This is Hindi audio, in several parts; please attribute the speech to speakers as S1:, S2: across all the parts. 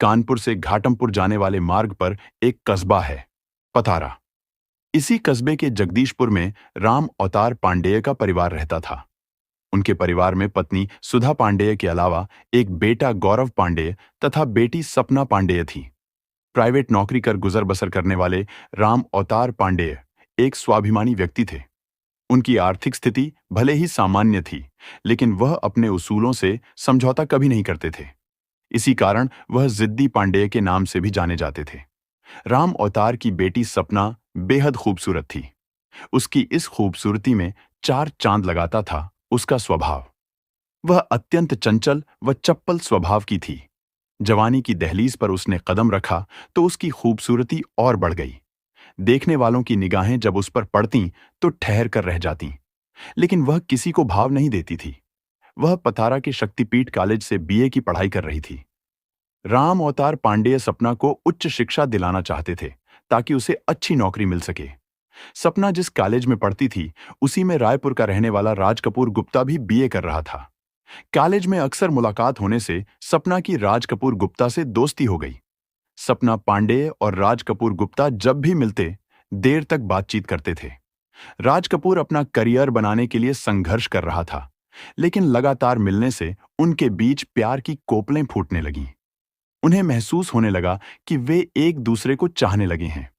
S1: कानपुर से घाटमपुर जाने वाले मार्ग पर एक कस्बा है, पतारा। इसी कस्बे के जगदीशपुर में राम अवतार पांडेय का परिवार रहता था। उनके परिवार में पत्नी सुधा पांडेय के अलावा एक बेटा गौरव पांडेय तथा बेटी सपना पांडेय थी। प्राइवेट नौकरी कर गुजर बसर करने वाले राम अवतार पांडेय एक स्वाभिमानी व्यक्ति थे। उनकी आर्थिक स्थिति भले ही सामान्य थी, लेकिन वह अपने उसूलों से समझौता कभी नहीं करते थे। इसी कारण वह जिद्दी पांडेय के नाम से भी जाने जाते थे। राम अवतार की बेटी सपना बेहद खूबसूरत थी। उसकी इस खूबसूरती में चार चांद लगाता था उसका स्वभाव। वह अत्यंत चंचल व चप्पल स्वभाव की थी। जवानी की दहलीज पर उसने कदम रखा तो उसकी खूबसूरती और बढ़ गई। देखने वालों की निगाहें जब उस पर पड़तीं तो ठहर कर रह जातीं। लेकिन वह किसी को भाव नहीं देती थी। वह पतारा के शक्तिपीठ कॉलेज से बीए की पढ़ाई कर रही थी। राम अवतार पांडेय सपना को उच्च शिक्षा दिलाना चाहते थे ताकि उसे अच्छी नौकरी मिल सके। सपना जिस कॉलेज में पढ़ती थी उसी में रायपुर का रहने वाला राज कपूर गुप्ता भी बीए कर रहा था। कॉलेज में अक्सर मुलाकात होने से सपना की राज कपूर गुप्ता से दोस्ती हो गई। सपना पांडेय और राज कपूर गुप्ता जब भी मिलते देर तक बातचीत करते थे। राज कपूर अपना करियर बनाने के लिए संघर्ष कर रहा था, लेकिन लगातार मिलने से उनके बीच प्यार की कोपलें फूटने लगीं। उन्हें महसूस होने लगा कि वे एक दूसरे को चाहने लगे हैं।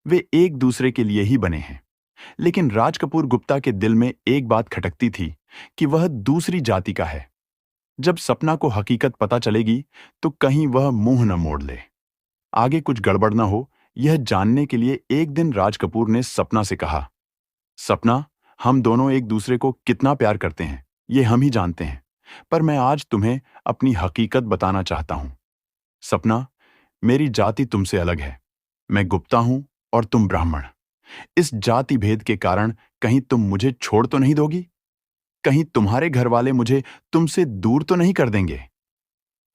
S1: वे एक दूसरे के लिए ही बने हैं। लेकिन राज कपूर गुप्ता के दिल में एक बात खटकती थी कि वह दूसरी जाति का है। जब सपना को हकीकत पता चलेगी तो कहीं वह मुंह न मोड़ ले। आगे कुछ गड़बड़ न हो, यह जानने के लिए एक दिन राज कपूर ने सपना से कहा, सपना, हम दोनों एक दूसरे को कितना प्यार करते हैं ये हम ही जानते हैं, पर मैं आज तुम्हें अपनी हकीकत बताना चाहता हूं। सपना, मेरी जाति तुमसे अलग है। मैं गुप्ता हूं और तुम ब्राह्मण। इस जाति भेद के कारण कहीं तुम मुझे छोड़ तो नहीं दोगी? कहीं तुम्हारे घर वाले मुझे तुमसे दूर तो नहीं कर देंगे?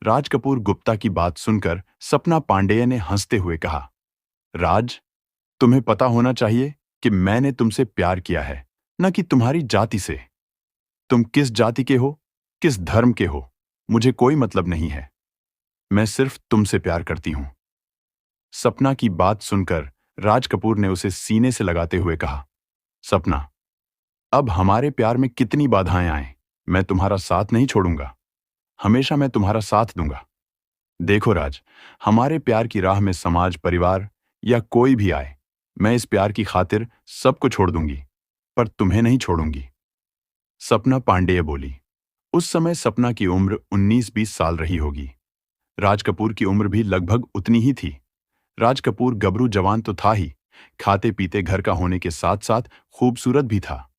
S1: राज कपूर गुप्ता की बात सुनकर सपना पांडेय ने हंसते हुए कहा, राज, तुम्हें पता होना चाहिए कि मैंने तुमसे प्यार किया है, न कि तुम्हारी जाति से। तुम किस जाति के हो, किस धर्म के हो, मुझे कोई मतलब नहीं है। मैं सिर्फ तुमसे प्यार करती हूं। सपना की बात सुनकर राज कपूर ने उसे सीने से लगाते हुए कहा, सपना, अब हमारे प्यार में कितनी बाधाएं आए, मैं तुम्हारा साथ नहीं छोड़ूंगा। हमेशा मैं तुम्हारा साथ दूंगा। देखो राज, हमारे प्यार की राह में समाज, परिवार या कोई भी आए, मैं इस प्यार की खातिर सबको छोड़ दूंगी, पर तुम्हें नहीं छोड़ूंगी। सपना पांडेय बोली। उस समय सपना की उम्र 19-20 साल रही होगी। राज कपूर की उम्र भी लगभग उतनी ही थी। राज कपूर गबरू जवान तो था ही, खाते पीते घर का होने के साथ साथ खूबसूरत भी था।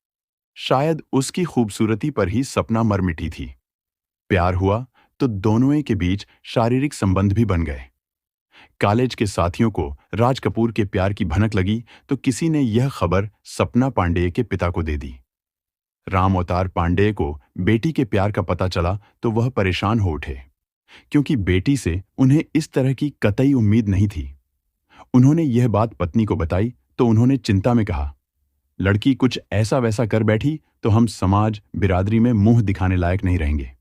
S1: शायद उसकी खूबसूरती पर ही सपना मर मिटी थी। प्यार हुआ तो दोनों के बीच शारीरिक संबंध भी बन गए। कॉलेज के साथियों को राज कपूर के प्यार की भनक लगी तो किसी ने यह खबर सपना पांडेय के पिता को दे दी। राम अवतार पांडेय को बेटी के प्यार का पता चला तो वह परेशान हो उठे, क्योंकि बेटी से उन्हें इस तरह की कतई उम्मीद नहीं थी। उन्होंने यह बात पत्नी को बताई तो उन्होंने चिंता में कहा, लड़की कुछ ऐसा वैसा कर बैठी तो हम समाज, बिरादरी में मुंह दिखाने लायक नहीं रहेंगे।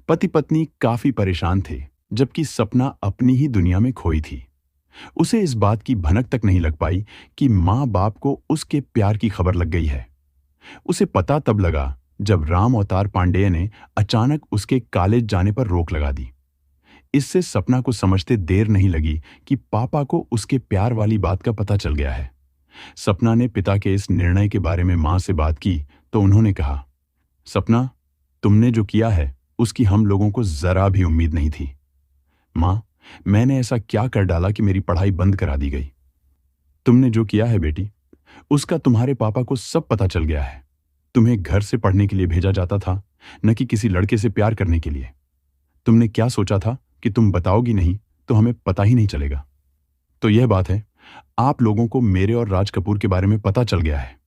S1: पति पत्नी काफी परेशान थे, जबकि सपना अपनी ही दुनिया में खोई थी। उसे इस बात की भनक तक नहीं लग पाई कि माँ बाप को उसके प्यार की खबर लग गई है। उसे पता तब लगा जब राम अवतार पांडेय ने अचानक उसके कॉलेज जाने पर रोक लगा दी। इससे सपना को समझते देर नहीं लगी कि पापा को उसके प्यार वाली बात का पता चल गया है। सपना ने पिता के इस निर्णय के बारे में मां से बात की तो उन्होंने कहा, सपना, तुमने जो किया है उसकी हम लोगों को जरा भी उम्मीद नहीं थी। मां, मैंने ऐसा क्या कर डाला कि मेरी पढ़ाई बंद करा दी गई? तुमने जो किया है बेटी, उसका तुम्हारे पापा को सब पता चल गया है। तुम्हें घर से पढ़ने के लिए भेजा जाता था, न कि किसी लड़के से प्यार करने के लिए। तुमने क्या सोचा था कि तुम बताओगी नहीं तो हमें पता ही नहीं चलेगा। तो यह बात है, आप लोगों को मेरे और राज कपूर के बारे में पता चल गया है।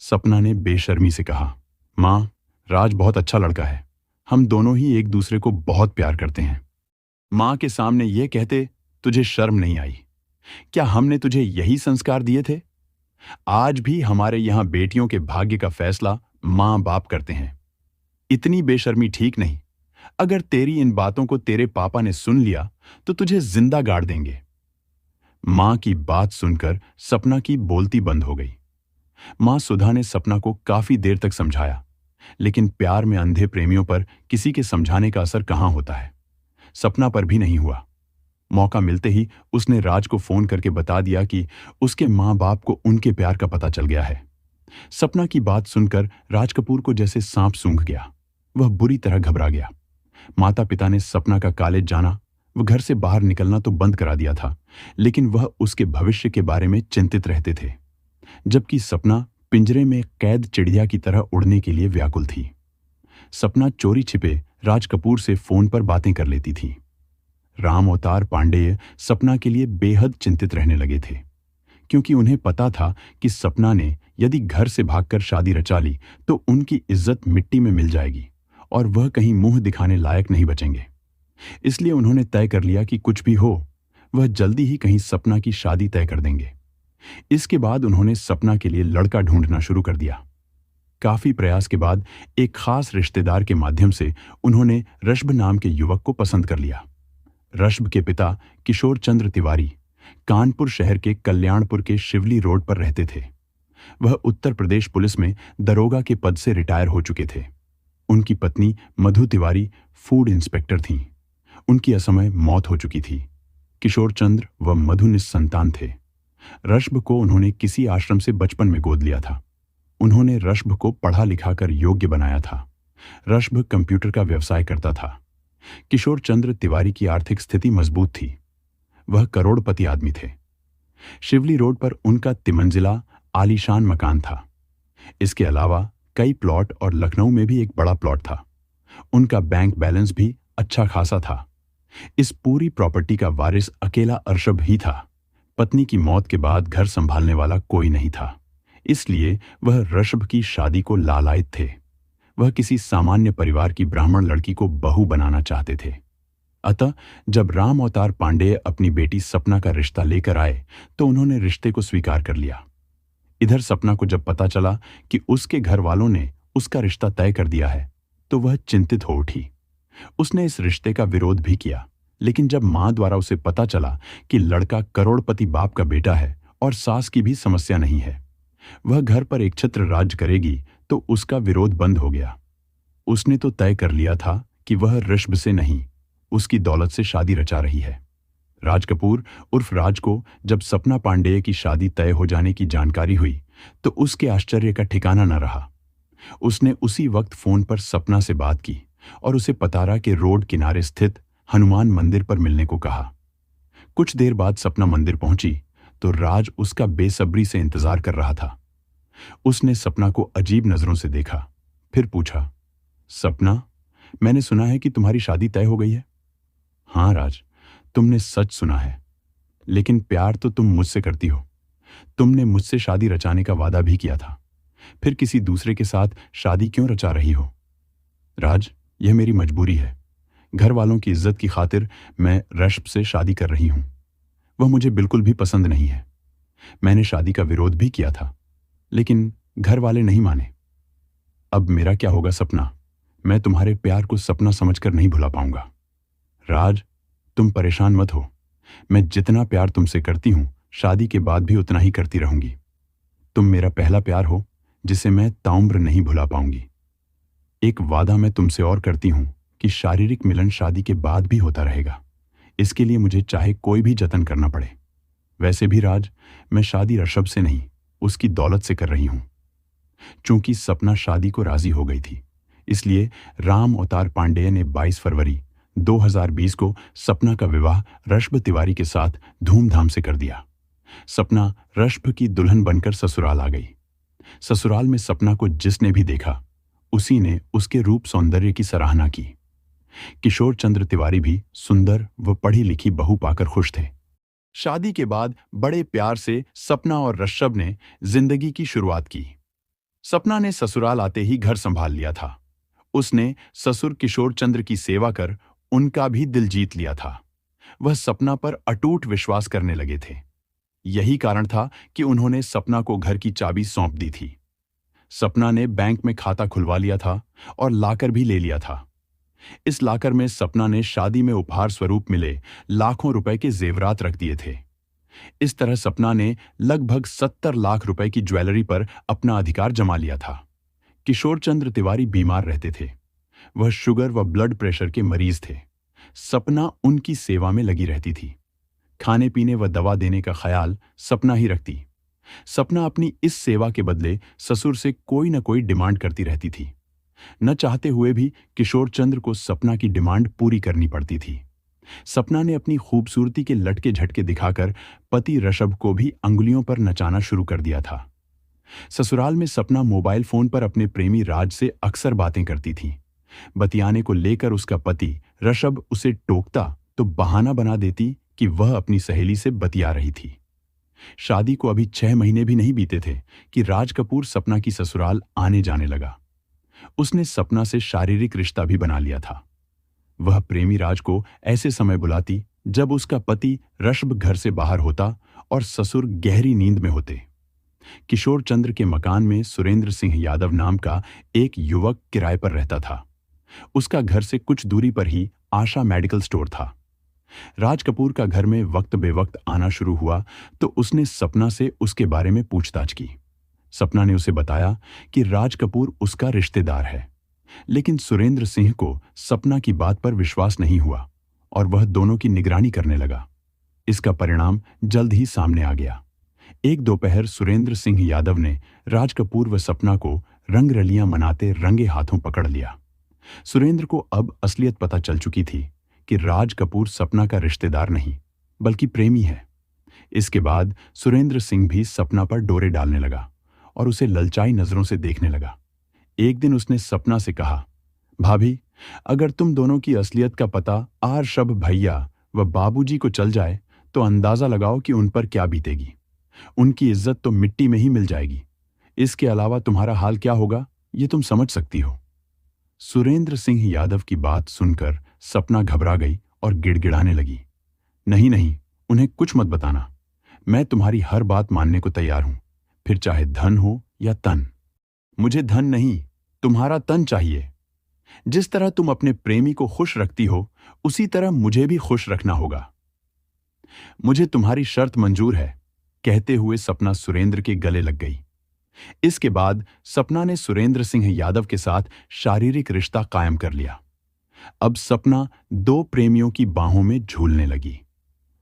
S1: सपना ने बेशर्मी से कहा, मां, राज बहुत अच्छा लड़का है। हम दोनों ही एक दूसरे को बहुत प्यार करते हैं। मां के सामने यह कहते तुझे शर्म नहीं आई? क्या हमने तुझे यही संस्कार दिए थे? आज भी हमारे यहां बेटियों के भाग्य का फैसला मां बाप करते हैं। इतनी बेशर्मी ठीक नहीं। अगर तेरी इन बातों को तेरे पापा ने सुन लिया तो तुझे जिंदा गाड़ देंगे। मां की बात सुनकर सपना की बोलती बंद हो गई। मां सुधा ने सपना को काफी देर तक समझाया, लेकिन प्यार में अंधे प्रेमियों पर किसी के समझाने का असर कहां होता है। सपना पर भी नहीं हुआ। मौका मिलते ही उसने राज को फोन करके बता दिया कि उसके मां बाप को उनके प्यार का पता चल गया है। सपना की बात सुनकर राज कपूर को जैसे सांप सूंघ गया। वह बुरी तरह घबरा गया। माता पिता ने सपना का कॉलेज जाना, वह घर से बाहर निकलना तो बंद करा दिया था, लेकिन वह उसके भविष्य के बारे में चिंतित रहते थे, जबकि सपना पिंजरे में कैद चिड़िया की तरह उड़ने के लिए व्याकुल थी। सपना चोरी छिपे राज कपूर से फोन पर बातें कर लेती थी। राम अवतार पांडेय सपना के लिए बेहद चिंतित रहने लगे थे, क्योंकि उन्हें पता था कि सपना ने यदि घर से भागकर शादी रचा ली तो उनकी इज्जत मिट्टी में मिल जाएगी और वह कहीं मुंह दिखाने लायक नहीं बचेंगे। इसलिए उन्होंने तय कर लिया कि कुछ भी हो, वह जल्दी ही कहीं सपना की शादी तय कर देंगे। इसके बाद उन्होंने सपना के लिए लड़का ढूंढना शुरू कर दिया। काफी प्रयास के बाद एक खास रिश्तेदार के माध्यम से उन्होंने ऋषभ नाम के युवक को पसंद कर लिया। ऋषभ के पिता किशोर चंद्र तिवारी कानपुर शहर के कल्याणपुर के शिवली रोड पर रहते थे। वह उत्तर प्रदेश पुलिस में दरोगा के पद से रिटायर हो चुके थे। उनकी पत्नी मधु तिवारी फूड इंस्पेक्टर थीं। उनकी असमय मौत हो चुकी थी। किशोर चंद्र व मधु निस्संतान थे। ऋषभ को उन्होंने किसी आश्रम से बचपन में गोद लिया था। उन्होंने ऋषभ को पढ़ा लिखाकर योग्य बनाया था। ऋषभ कंप्यूटर का व्यवसाय करता था। किशोर चंद्र तिवारी की आर्थिक स्थिति मजबूत थी। वह करोड़पति आदमी थे। शिवली रोड पर उनका तिमंजिला आलीशान मकान था। इसके अलावा कई प्लॉट और लखनऊ में भी एक बड़ा प्लॉट था। उनका बैंक बैलेंस भी अच्छा खासा था। इस पूरी प्रॉपर्टी का वारिस अकेला अरशब ही था। पत्नी की मौत के बाद घर संभालने वाला कोई नहीं था, इसलिए वह ऋषभ की शादी को लालायित थे। वह किसी सामान्य परिवार की ब्राह्मण लड़की को बहू बनाना चाहते थे। अतः जब राम अवतार पांडेय अपनी बेटी सपना का रिश्ता लेकर आए तो उन्होंने रिश्ते को स्वीकार कर लिया। इधर सपना को जब पता चला कि उसके घर वालों ने उसका रिश्ता तय कर दिया है तो वह चिंतित हो उठी। उसने इस रिश्ते का विरोध भी किया, लेकिन जब मां द्वारा उसे पता चला कि लड़का करोड़पति बाप का बेटा है और सास की भी समस्या नहीं है, वह घर पर एक छत्र राज करेगी, तो उसका विरोध बंद हो गया। उसने तो तय कर लिया था कि वह ऋषभ से नहीं, उसकी दौलत से शादी रचा रही है। राज कपूर उर्फ राज को जब सपना पांडेय की शादी तय हो जाने की जानकारी हुई तो उसके आश्चर्य का ठिकाना न रहा। उसने उसी वक्त फोन पर सपना से बात की और उसे पतारा के रोड किनारे स्थित हनुमान मंदिर पर मिलने को कहा। कुछ देर बाद सपना मंदिर पहुंची तो राज उसका बेसब्री से इंतजार कर रहा था। उसने सपना को अजीब नजरों से देखा, फिर पूछा, सपना, मैंने सुना है कि तुम्हारी शादी तय हो गई है। हाँ राज, तुमने सच सुना है, लेकिन प्यार तो तुम मुझसे करती हो। तुमने मुझसे शादी रचाने का वादा भी किया था, फिर किसी दूसरे के साथ शादी क्यों रचा रही हो। राज, यह मेरी मजबूरी है। घर वालों की इज्जत की खातिर मैं ऋषभ से शादी कर रही हूं। वह मुझे बिल्कुल भी पसंद नहीं है। मैंने शादी का विरोध भी किया था, लेकिन घर वाले नहीं माने। अब मेरा क्या होगा सपना? मैं तुम्हारे प्यार को सपना समझकर नहीं भुला पाऊंगा। राज, तुम परेशान मत हो। मैं जितना प्यार तुमसे करती हूं, शादी के बाद भी उतना ही करती रहूंगी। तुम मेरा पहला प्यार हो, जिसे मैं ताउम्र नहीं भुला पाऊंगी। एक वादा मैं तुमसे और करती हूं कि शारीरिक मिलन शादी के बाद भी होता रहेगा। इसके लिए मुझे चाहे कोई भी जतन करना पड़े। वैसे भी राज, मैं शादी ऋषभ से नहीं, उसकी दौलत से कर रही हूं। चूंकि सपना शादी को राजी हो गई थी, इसलिए राम अवतार पांडेय ने 22 फरवरी 2020 को सपना का विवाह ऋषभ तिवारी के साथ धूमधाम से कर दिया। सपना ऋषभ की दुल्हन बनकर ससुराल आ गई। ससुराल में सपना को जिसने भी देखा, उसी ने उसके रूप सौंदर्य की सराहना की। किशोर चंद्र तिवारी भी सुंदर व पढ़ी लिखी बहू पाकर खुश थे। शादी के बाद बड़े प्यार से सपना और ऋषभ ने जिंदगी की शुरुआत की। सपना ने ससुराल आते ही घर संभाल लिया था। उसने ससुर किशोर चंद्र की सेवा कर उनका भी दिल जीत लिया था। वह सपना पर अटूट विश्वास करने लगे थे। यही कारण था कि उन्होंने सपना को घर की चाबी सौंप दी थी। सपना ने बैंक में खाता खुलवा लिया था और लाकर भी ले लिया था। इस लाकर में सपना ने शादी में उपहार स्वरूप मिले लाखों रुपए के जेवरात रख दिए थे। इस तरह सपना ने लगभग 70 लाख रुपए की ज्वेलरी पर अपना अधिकार जमा लिया था। किशोर चंद्र तिवारी बीमार रहते थे। वह शुगर व ब्लड प्रेशर के मरीज थे। सपना उनकी सेवा में लगी रहती थी। खाने पीने व दवा देने का ख्याल सपना ही रखती। सपना अपनी इस सेवा के बदले ससुर से कोई न कोई डिमांड करती रहती थी। न चाहते हुए भी किशोर चंद्र को सपना की डिमांड पूरी करनी पड़ती थी। सपना ने अपनी खूबसूरती के लटके झटके दिखाकर पति ऋषभ को भी अंगुलियों पर नचाना शुरू कर दिया था। ससुराल में सपना मोबाइल फोन पर अपने प्रेमी राज से अक्सर बातें करती थी। बतियाने को लेकर उसका पति ऋषभ उसे टोकता तो बहाना बना देती कि वह अपनी सहेली से बतिया रही थी। शादी को अभी 6 महीने भी नहीं बीते थे कि राज कपूर सपना की ससुराल आने जाने लगा। उसने सपना से शारीरिक रिश्ता भी बना लिया था। वह प्रेमी राज को ऐसे समय बुलाती जब उसका पति ऋषभ घर से बाहर होता और ससुर गहरी नींद में होते। किशोर चंद्र के मकान में सुरेंद्र सिंह यादव नाम का एक युवक किराए पर रहता था। उसका घर से कुछ दूरी पर ही आशा मेडिकल स्टोर था। राज कपूर का घर में वक्त बेवक्त आना शुरू हुआ तो उसने सपना से उसके बारे में पूछताछ की। सपना ने उसे बताया कि राज कपूर उसका रिश्तेदार है, लेकिन सुरेंद्र सिंह को सपना की बात पर विश्वास नहीं हुआ और वह दोनों की निगरानी करने लगा। इसका परिणाम जल्द ही सामने आ गया। एक दोपहर सुरेंद्र सिंह यादव ने राज कपूर व सपना को रंगरलियां मनाते रंगे हाथों पकड़ लिया। सुरेंद्र को अब असलियत पता चल चुकी थी कि राज कपूर सपना का रिश्तेदार नहीं बल्कि प्रेमी है। इसके बाद सुरेंद्र सिंह भी सपना पर डोरे डालने लगा और उसे ललचाई नजरों से देखने लगा। एक दिन उसने सपना से कहा, भाभी, अगर तुम दोनों की असलियत का पता ऋषभ भैया व बाबूजी को चल जाए तो अंदाजा लगाओ कि उन पर क्या बीतेगी। उनकी इज्जत तो मिट्टी में ही मिल जाएगी। इसके अलावा तुम्हारा हाल क्या होगा ये तुम समझ सकती हो। सुरेंद्र सिंह यादव की बात सुनकर सपना घबरा गई और गिड़गिड़ाने लगी। नहीं नहीं, उन्हें कुछ मत बताना। मैं तुम्हारी हर बात मानने को तैयार हूं, फिर चाहे धन हो या तन। मुझे धन नहीं, तुम्हारा तन चाहिए। जिस तरह तुम अपने प्रेमी को खुश रखती हो उसी तरह मुझे भी खुश रखना होगा। मुझे तुम्हारी शर्त मंजूर है, कहते हुए सपना सुरेंद्र के गले लग गई। इसके बाद सपना ने सुरेंद्र सिंह यादव के साथ शारीरिक रिश्ता कायम कर लिया। अब सपना दो प्रेमियों की बाहों में झूलने लगी।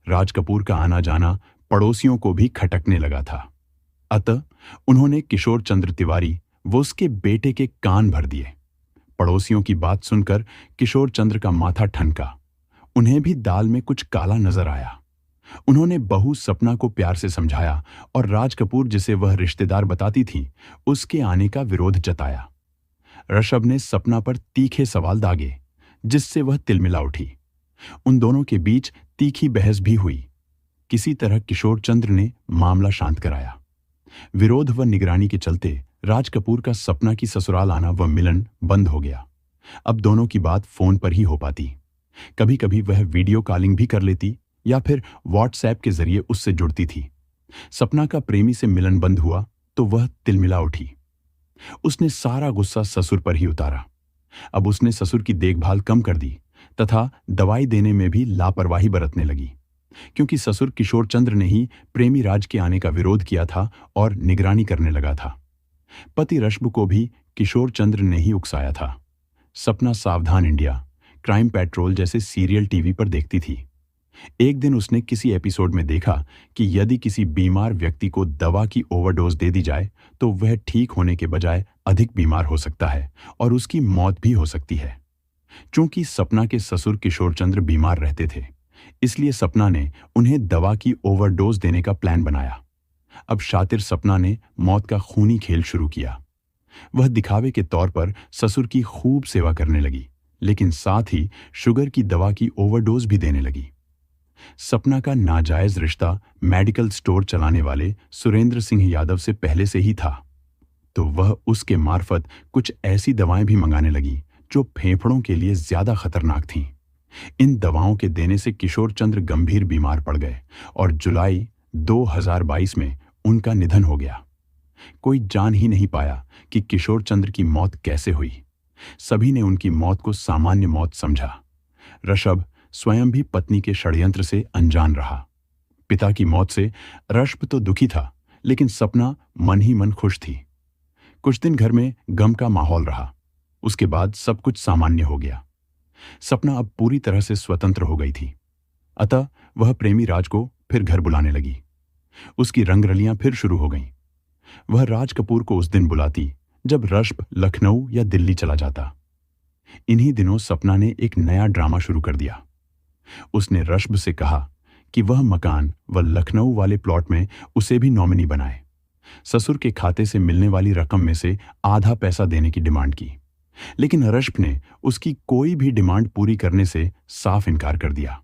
S1: राज कपूर का आना जाना पड़ोसियों को भी खटकने लगा था। अतः उन्होंने किशोर चंद्र तिवारी वो उसके बेटे के कान भर दिए। पड़ोसियों की बात सुनकर किशोर चंद्र का माथा ठनका। उन्हें भी दाल में कुछ काला नजर आया। उन्होंने बहू सपना को प्यार से समझाया और राज कपूर जिसे वह रिश्तेदार बताती थी उसके आने का विरोध जताया। ऋषभ ने सपना पर तीखे सवाल दागे जिससे वह तिलमिला उठी। उन दोनों के बीच तीखी बहस भी हुई। किसी तरह किशोर चंद्र ने मामला शांत कराया। विरोध व निगरानी के चलते राज कपूर का सपना की ससुराल आना व मिलन बंद हो गया। अब दोनों की बात फोन पर ही हो पाती। कभी कभी वह वीडियो कॉलिंग भी कर लेती या फिर व्हाट्सएप के जरिए उससे जुड़ती थी। सपना का प्रेमी से मिलन बंद हुआ तो वह तिलमिला उठी। उसने सारा गुस्सा ससुर पर ही उतारा। अब उसने ससुर की देखभाल कम कर दी तथा दवाई देने में भी लापरवाही बरतने लगी, क्योंकि ससुर किशोर चंद्र ने ही प्रेमी राज के आने का विरोध किया था और निगरानी करने लगा था। पति ऋषभ को भी किशोर चंद्र ने ही उकसाया था। सपना सावधान इंडिया, क्राइम पेट्रोल जैसे सीरियल टीवी पर देखती थी। एक दिन उसने किसी एपिसोड में देखा कि यदि किसी बीमार व्यक्ति को दवा की ओवरडोज दे दी जाए तो वह ठीक होने के बजाय अधिक बीमार हो सकता है और उसकी मौत भी हो सकती है। चूंकि सपना के ससुर किशोर चंद्र बीमार रहते थे, इसलिए सपना ने उन्हें दवा की ओवरडोज देने का प्लान बनाया। अब शातिर सपना ने मौत का खूनी खेल शुरू किया। वह दिखावे के तौर पर ससुर की खूब सेवा करने लगी, लेकिन साथ ही शुगर की दवा की ओवरडोज भी देने लगी। सपना का नाजायज रिश्ता मेडिकल स्टोर चलाने वाले सुरेंद्र सिंह यादव से पहले से ही था, तो वह उसके मार्फत कुछ ऐसी दवाएं भी मंगाने लगी जो फेफड़ों के लिए ज्यादा खतरनाक थीं। इन दवाओं के देने से किशोर चंद्र गंभीर बीमार पड़ गए और जुलाई 2022 में उनका निधन हो गया। कोई जान ही नहीं पाया कि किशोर चंद्र की मौत कैसे हुई। सभी ने उनकी मौत को सामान्य मौत समझा। ऋषभ स्वयं भी पत्नी के षड्यंत्र से अनजान रहा। पिता की मौत से ऋषभ तो दुखी था, लेकिन सपना मन ही मन खुश थी। कुछ दिन घर में गम का माहौल रहा। उसके बाद सब कुछ सामान्य हो गया। सपना अब पूरी तरह से स्वतंत्र हो गई थी। अतः वह प्रेमी राज को फिर घर बुलाने लगी। उसकी रंगरलियां फिर शुरू हो गईं। वह राज कपूर को उस दिन बुलाती जब ऋषभ लखनऊ या दिल्ली चला जाता। इन्हीं दिनों सपना ने एक नया ड्रामा शुरू कर दिया। उसने ऋषभ से कहा कि वह मकान व लखनऊ वाले प्लॉट में उसे भी नॉमिनी बनाए। ससुर के खाते से मिलने वाली रकम में से आधा पैसा देने की डिमांड की, लेकिन ऋषभ ने उसकी कोई भी डिमांड पूरी करने से साफ इनकार कर दिया।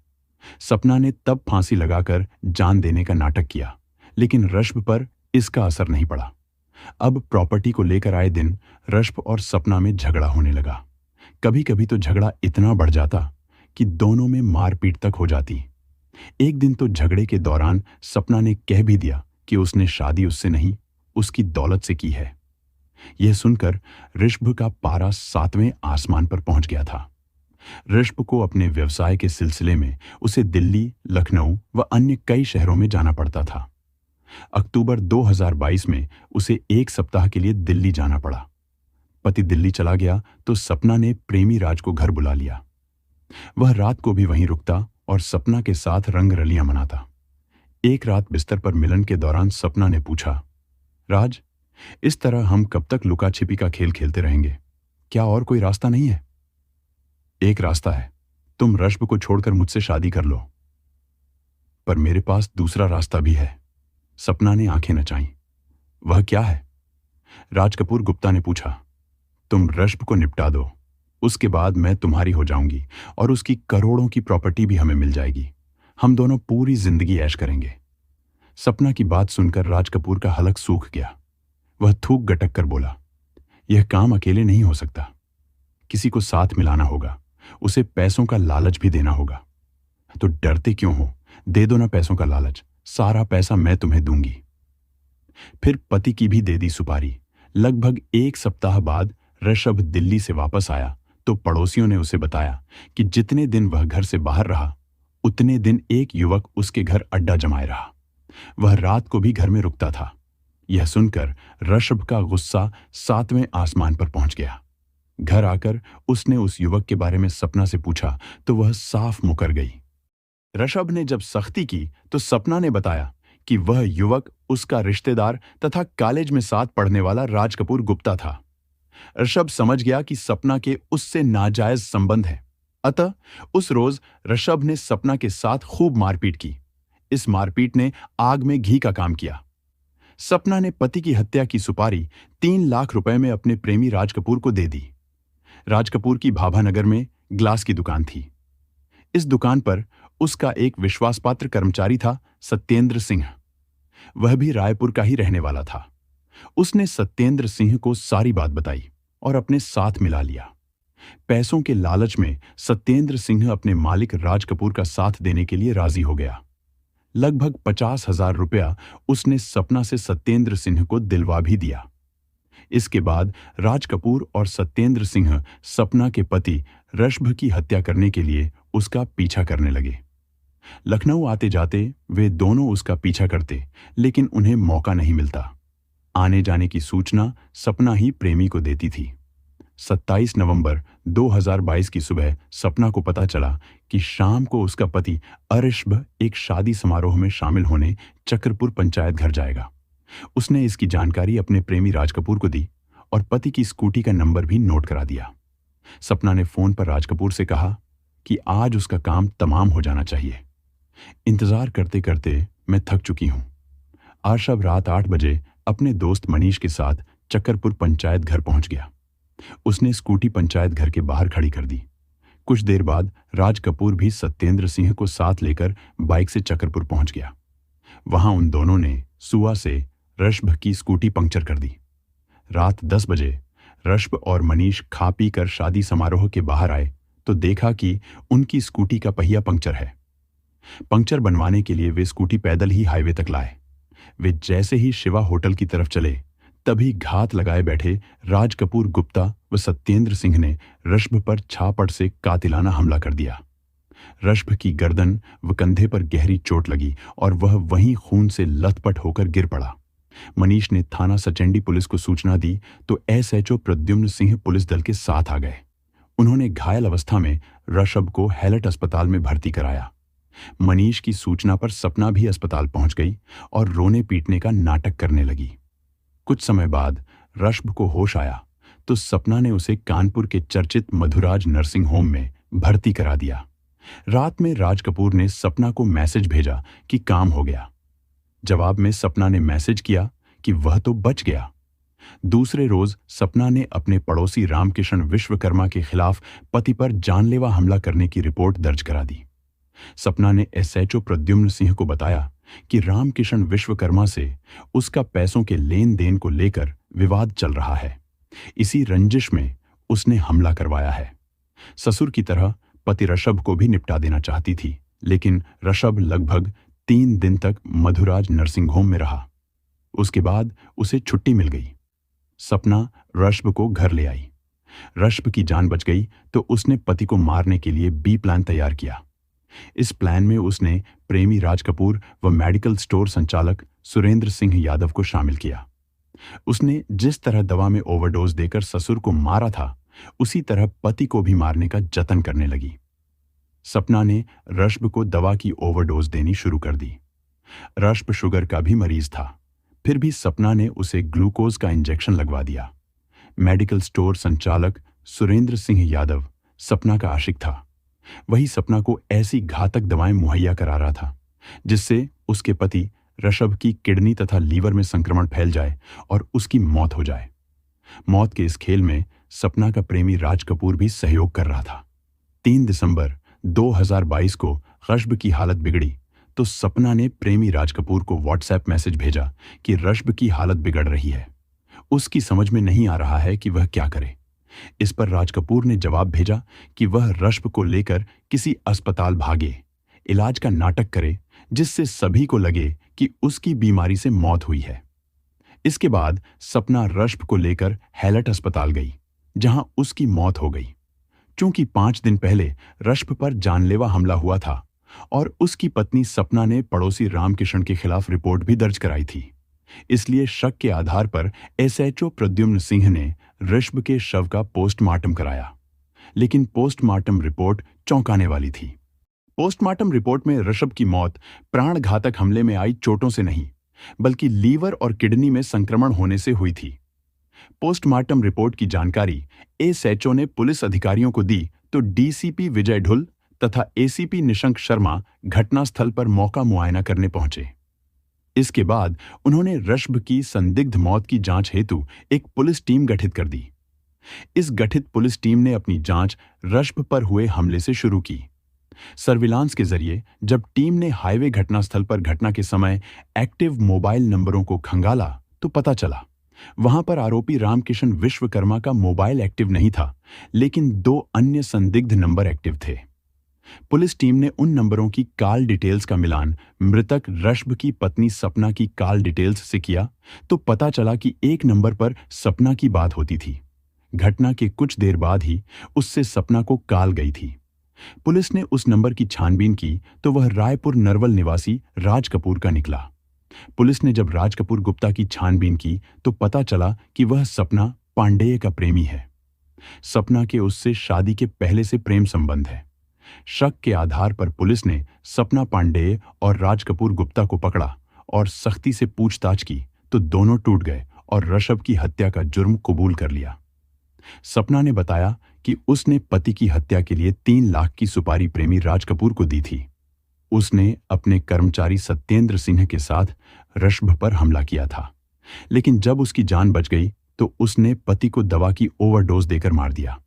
S1: सपना ने तब फांसी लगाकर जान देने का नाटक किया, लेकिन ऋषभ पर इसका असर नहीं पड़ा। अब प्रॉपर्टी को लेकर आए दिन ऋषभ और सपना में झगड़ा होने लगा। कभी कभी तो झगड़ा इतना बढ़ जाता कि दोनों में मारपीट तक हो जाती। एक दिन तो झगड़े के दौरान सपना ने कह भी दिया कि उसने शादी उससे नहीं, उसकी दौलत से की है। यह सुनकर ऋषभ का पारा 7वें आसमान पर पहुंच गया था। ऋषभ को अपने व्यवसाय के सिलसिले में उसे दिल्ली, लखनऊ व अन्य कई शहरों में जाना पड़ता था। अक्टूबर 2022 में उसे एक सप्ताह के लिए दिल्ली जाना पड़ा। पति दिल्ली चला गया तो सपना ने प्रेमी राज को घर बुला लिया। वह रात को भी वहीं रुकता और सपना के साथ रंगरलियां मनाता। एक रात बिस्तर पर मिलन के दौरान सपना ने पूछा, राज, इस तरह हम कब तक लुका छिपी का खेल खेलते रहेंगे? क्या और कोई रास्ता नहीं है? एक रास्ता है, तुम ऋषभ को छोड़कर मुझसे शादी कर लो। पर मेरे पास दूसरा रास्ता भी है। सपना ने आंखें नचाईं। वह क्या है? राज कपूर गुप्ता ने पूछा। तुम ऋषभ को निपटा दो, उसके बाद मैं तुम्हारी हो जाऊंगी और उसकी करोड़ों की प्रॉपर्टी भी हमें मिल जाएगी। हम दोनों पूरी जिंदगी ऐश करेंगे। सपना की बात सुनकर राज कपूर का हलक सूख गया। वह थूक गटक कर बोला, यह काम अकेले नहीं हो सकता। किसी को साथ मिलाना होगा, उसे पैसों का लालच भी देना होगा। तो डरते क्यों हो? दे दो ना पैसों का लालच, सारा पैसा मैं तुम्हें दूंगी। फिर पति की भी दे दी सुपारी। लगभग एक सप्ताह बाद ऋषभ दिल्ली से वापस आया तो पड़ोसियों ने उसे बताया कि जितने दिन वह घर से बाहर रहा, उतने दिन एक युवक उसके घर अड्डा जमाए रहा। वह रात को भी घर में रुकता था। यह सुनकर ऋषभ का गुस्सा 7वें आसमान पर पहुंच गया। घर आकर उसने उस युवक के बारे में सपना से पूछा तो वह साफ मुकर गई। ऋषभ ने जब सख्ती की तो सपना ने बताया कि वह युवक उसका रिश्तेदार तथा कॉलेज में साथ पढ़ने वाला राज कपूर गुप्ता था। ऋषभ समझ गया कि सपना के उससे नाजायज संबंध है। अतः उस रोज ऋषभ ने सपना के साथ खूब मारपीट की। इस मारपीट ने आग में घी का काम किया। सपना ने पति की हत्या की सुपारी 3 लाख रुपए में अपने प्रेमी राज कपूर को दे दी। राज कपूर की भाभानगर में ग्लास की दुकान थी। इस दुकान पर उसका एक विश्वासपात्र कर्मचारी था, सत्येंद्र सिंह। वह भी रायपुर का ही रहने वाला था। उसने सत्येंद्र सिंह को सारी बात बताई और अपने साथ मिला लिया। पैसों के लालच में सत्येंद्र सिंह अपने मालिक राज कपूर का साथ देने के लिए राजी हो गया। लगभग 50,000 रुपया उसने सपना से सत्येंद्र सिंह को दिलवा भी दिया। इसके बाद राज कपूर और सत्येंद्र सिंह सपना के पति ऋषभ की हत्या करने के लिए उसका पीछा करने लगे। लखनऊ आते जाते वे दोनों उसका पीछा करते, लेकिन उन्हें मौका नहीं मिलता। आने जाने की सूचना सपना ही प्रेमी को देती थी। 27 नवंबर 2022 की सुबह सपना को पता चला कि शाम को उसका पति ऋषभ एक शादी समारोह में शामिल होने चक्रपुर पंचायत घर जाएगा। उसने इसकी जानकारी अपने प्रेमी राज कपूर को दी और पति की स्कूटी का नंबर भी नोट करा दिया। सपना ने फोन पर राज कपूर से कहा कि आज उसका काम तमाम हो जाना चाहिए। इंतजार करते करते मैं थक चुकी हूं। ऋषभ रात 8 बजे अपने दोस्त मनीष के साथ चक्करपुर पंचायत घर पहुंच गया। उसने स्कूटी पंचायत घर के बाहर खड़ी कर दी। कुछ देर बाद राज कपूर भी सत्येंद्र सिंह को साथ लेकर बाइक से चक्करपुर पहुंच गया। वहां उन दोनों ने सुआ से ऋषभ की स्कूटी पंक्चर कर दी। रात 10 बजे ऋषभ और मनीष खा पी कर शादी समारोह के बाहर आए तो देखा कि उनकी स्कूटी का पहिया पंक्चर है। पंक्चर बनवाने के लिए वे स्कूटी पैदल ही हाईवे तक लाए। वे जैसे ही शिवा होटल की तरफ चले तभी घात लगाए बैठे राज कपूर गुप्ता व सत्येंद्र सिंह ने ऋषभ पर छापड़ से कातिलाना हमला कर दिया। ऋषभ की गर्दन व कंधे पर गहरी चोट लगी और वह वहीं खून से लथपथ होकर गिर पड़ा। मनीष ने थाना सचेंडी पुलिस को सूचना दी तो एसएचओ प्रद्युम्न सिंह पुलिस दल के साथ आ गए। उन्होंने घायल अवस्था में ऋषभ को हैलट अस्पताल में भर्ती कराया। मनीष की सूचना पर सपना भी अस्पताल पहुंच गई और रोने पीटने का नाटक करने लगी। कुछ समय बाद ऋषभ को होश आया तो सपना ने उसे कानपुर के चर्चित मधुराज नर्सिंग होम में भर्ती करा दिया। रात में राज कपूर ने सपना को मैसेज भेजा कि काम हो गया। जवाब में सपना ने मैसेज किया कि वह तो बच गया। दूसरे रोज सपना ने अपने पड़ोसी रामकिशन विश्वकर्मा के खिलाफ पति पर जानलेवा हमला करने की रिपोर्ट दर्ज करा दी। सपना ने एसएचओ प्रद्युम्न सिंह को बताया कि रामकिशन विश्वकर्मा से उसका पैसों के लेन देन को लेकर विवाद चल रहा है। इसी रंजिश में उसने हमला करवाया है। ससुर की तरह पति ऋषभ को भी निपटा देना चाहती थी, लेकिन ऋषभ लगभग 3 दिन तक मधुराज नर्सिंग होम में रहा। उसके बाद उसे छुट्टी मिल गई। सपना ऋषभ को घर ले आई। ऋषभ की जान बच गई तो उसने पति को मारने के लिए बी प्लान तैयार किया। इस प्लान में उसने प्रेमी राज कपूर व मेडिकल स्टोर संचालक सुरेंद्र सिंह यादव को शामिल किया। उसने जिस तरह दवा में ओवरडोज देकर ससुर को मारा था, उसी तरह पति को भी मारने का जतन करने लगी। सपना ने ऋषभ को दवा की ओवरडोज देनी शुरू कर दी। ऋषभ शुगर का भी मरीज था, फिर भी सपना ने उसे ग्लूकोज का इंजेक्शन लगवा दिया। मेडिकल स्टोर संचालक सुरेंद्र सिंह यादव सपना का आशिक था। वही सपना को ऐसी घातक दवाएं मुहैया करा रहा था जिससे उसके पति ऋषभ की किडनी तथा लीवर में संक्रमण फैल जाए और उसकी मौत हो जाए। मौत के इस खेल में सपना का प्रेमी राज कपूर भी सहयोग कर रहा था। 3 दिसंबर 2022 को ऋषभ की हालत बिगड़ी तो सपना ने प्रेमी राज कपूर को व्हाट्सएप मैसेज भेजा कि ऋषभ की हालत बिगड़ रही है, उसकी समझ में नहीं आ रहा है कि वह क्या करे। इस पर राज कपूर ने जवाब भेजा कि वह ऋषभ को लेकर किसी अस्पताल भागे, इलाज का नाटक करे, जिससे सभी को लगे कि उसकी बीमारी से मौत हुई है। इसके बाद सपना ऋषभ को लेकर हैलट अस्पताल गई, जहां उसकी मौत हो गई। चूंकि 5 दिन पहले ऋषभ पर जानलेवा हमला हुआ था और उसकी पत्नी सपना ने पड़ोसी रामकिशन के खिलाफ रिपोर्ट भी दर्ज कराई थी, इसलिए शक के आधार पर एसएचओ प्रद्युम्न सिंह ने ऋषभ के शव का पोस्टमार्टम कराया। लेकिन पोस्टमार्टम रिपोर्ट चौंकाने वाली थी। पोस्टमार्टम रिपोर्ट में ऋषभ की मौत प्राणघातक हमले में आई चोटों से नहीं, बल्कि लीवर और किडनी में संक्रमण होने से हुई थी। पोस्टमार्टम रिपोर्ट की जानकारी एसएचओ ने पुलिस अधिकारियों को दी तो डीसीपी विजय ढुल तथा एसीपी निशंक शर्मा घटनास्थल पर मौका मुआयना करने पहुंचे। इसके बाद उन्होंने ऋषभ की संदिग्ध मौत की जांच हेतु एक पुलिस टीम गठित कर दी। इस गठित पुलिस टीम ने अपनी जांच ऋषभ पर हुए हमले से शुरू की। सर्विलांस के जरिए जब टीम ने हाईवे घटनास्थल पर घटना के समय एक्टिव मोबाइल नंबरों को खंगाला तो पता चला वहां पर आरोपी रामकिशन विश्वकर्मा का मोबाइल एक्टिव नहीं था, लेकिन 2 अन्य संदिग्ध नंबर एक्टिव थे। पुलिस टीम ने उन नंबरों की कॉल डिटेल्स का मिलान मृतक ऋषभ की पत्नी सपना की कॉल डिटेल्स से किया तो पता चला कि एक नंबर पर सपना की बात होती थी। घटना के कुछ देर बाद ही उससे सपना को कॉल गई थी। पुलिस ने उस नंबर की छानबीन की तो वह रायपुर नरवल निवासी राज कपूर का निकला। पुलिस ने जब राज कपूर गुप्ता की छानबीन की तो पता चला कि वह सपना पांडेय का प्रेमी है। सपना के उससे शादी के पहले से प्रेम संबंध है। शक के आधार पर पुलिस ने सपना पांडेय और राज कपूर गुप्ता को पकड़ा और सख्ती से पूछताछ की तो दोनों टूट गए और ऋषभ की हत्या का जुर्म कबूल कर लिया। सपना ने बताया कि उसने पति की हत्या के लिए 3 लाख की सुपारी प्रेमी राज कपूर को दी थी। उसने अपने कर्मचारी सत्येंद्र सिंह के साथ ऋषभ पर हमला किया था, लेकिन जब उसकी जान बच गई तो उसने पति को दवा की ओवरडोज देकर मार दिया।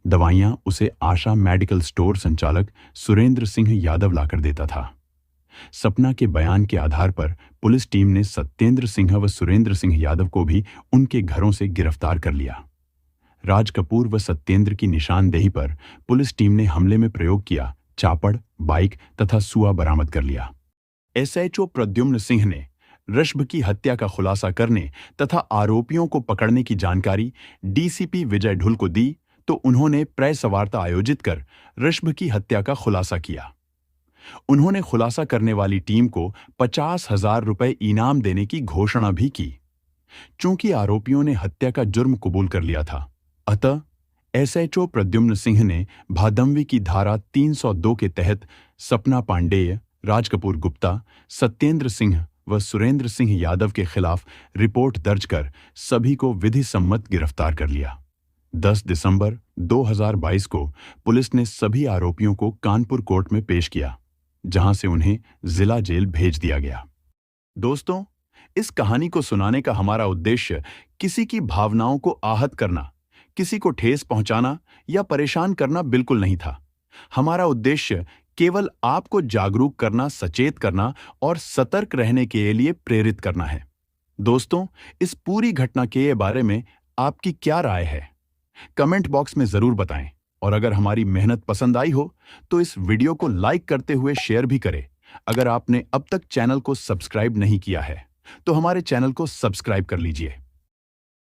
S1: दवाइयां उसे आशा मेडिकल स्टोर संचालक सुरेंद्र सिंह यादव लाकर देता था। सपना के बयान के आधार पर पुलिस टीम ने सत्येंद्र सिंह व सुरेंद्र सिंह यादव को भी उनके घरों से गिरफ्तार कर लिया। राज कपूर व सत्येंद्र की निशानदेही पर पुलिस टीम ने हमले में प्रयोग किया चापड़, बाइक तथा सुआ बरामद कर लिया। एसएचओ प्रद्युम्न सिंह ने ऋषभ की हत्या का खुलासा करने तथा आरोपियों को पकड़ने की जानकारी डीसीपी विजय ढुल को दी तो उन्होंने प्रेस वार्ता आयोजित कर ऋषभ की हत्या का खुलासा किया। उन्होंने खुलासा करने वाली टीम को 50,000 रुपए इनाम देने की घोषणा भी की। चूंकि आरोपियों ने हत्या का जुर्म कबूल कर लिया था, अतः एसएचओ प्रद्युम्न सिंह ने भादंवी की धारा 302 के तहत सपना पांडेय, राज कपूर गुप्ता, सत्येंद्र सिंह व सुरेंद्र सिंह यादव के खिलाफ रिपोर्ट दर्ज कर सभी को विधि सम्मत गिरफ्तार कर लिया। 10 दिसंबर 2022 को पुलिस ने सभी आरोपियों को कानपुर कोर्ट में पेश किया, जहां से उन्हें जिला जेल भेज दिया गया। दोस्तों, इस कहानी को सुनाने का हमारा उद्देश्य किसी की भावनाओं को आहत करना, किसी को ठेस पहुंचाना या परेशान करना बिल्कुल नहीं था। हमारा उद्देश्य केवल आपको जागरूक करना, सचेत करना और सतर्क रहने के लिए प्रेरित करना है। दोस्तों, इस पूरी घटना के बारे में आपकी क्या राय है? कमेंट बॉक्स में जरूर बताएं और अगर हमारी मेहनत पसंद आई हो तो इस वीडियो को लाइक करते हुए शेयर भी करें। अगर आपने अब तक चैनल को सब्सक्राइब नहीं किया है तो हमारे चैनल को सब्सक्राइब कर लीजिए।